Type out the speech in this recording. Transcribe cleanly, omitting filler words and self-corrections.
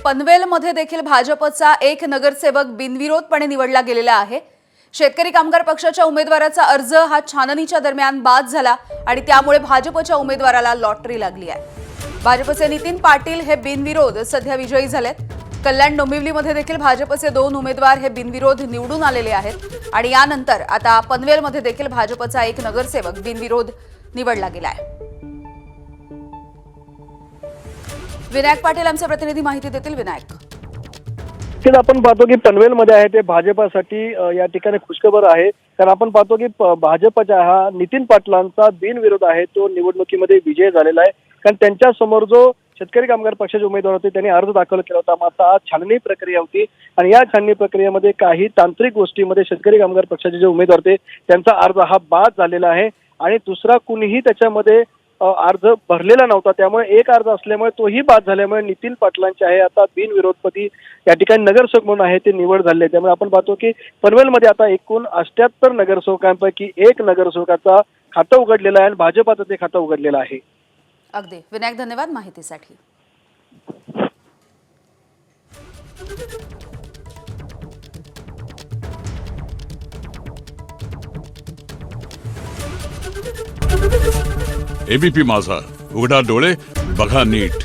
पनवेलमध्ये देखील भाजपचा एक नगरसेवक बिनविरोधपणे निवडला गेलेला आहे। शेतकरी कामगार पक्षाच्या उमेदवाराचा अर्ज हा छाननीच्या दरम्यान बाद झाला आणि त्यामुळे भाजपच्या उमेदवाराला लॉटरी लागली आहे। भाजपचे नितीन पाटील हे बिनविरोध सध्या विजयी झालेत। कल्याण डोंबिवलीमध्ये देखील भाजपचे 2 उमेदवार हे बिनविरोध निवडून आलेले आहेत आणि यानंतर आता पनवेलमध्ये देखील भाजपचा एक नगरसेवक बिनविरोध निवडला गेला आहे। विनायक पाटील आमचे प्रतिनिधी माहिती देतील। विनायक, आपण पाहतो की पनवेलमध्ये आहे ते भाजपासाठी या ठिकाणी खुशखबर आहे, कारण आपण पाहतो की भाजपच्या हा नितीन पाटलांचा बिनविरोध आहे तो निवडणुकीमध्ये विजय झालेला आहे। कारण त्यांच्या समोर जो शेतकरी कामगार पक्षाचे उमेदवार होते त्यांनी अर्ज दाखल केला होता, मात्र आज छाननी प्रक्रिया होती आणि या छाननी प्रक्रियेमध्ये काही तांत्रिक गोष्टीमध्ये शेतकरी कामगार पक्षाचे जे उमेदवार होते त्यांचा अर्ज हा बाद झालेला आहे आणि दुसरा कुणीही त्याच्यामध्ये अर्ज भरलेला नव्हता, त्यामुळे एक अर्ज असल्यामुळे तोही बाद झाल्यामुळे नितीन पाटलांचे आहे आता बिनविरोधपदी या ठिकाणी नगरसेवक म्हणून आहे ते निवड झाले। त्यामुळे आपण पाहतो की पनवेलमध्ये आता एकूण 78 नगरसेवकांपैकी एक नगरसेवकाचा खातं उघडलेलं आहे आणि भाजपाचं ते खातं उघडलेलं आहे। अगदी विनायक, धन्यवाद माहितीसाठी। एबीपी माझा, उघडा डोळे बघा नीट।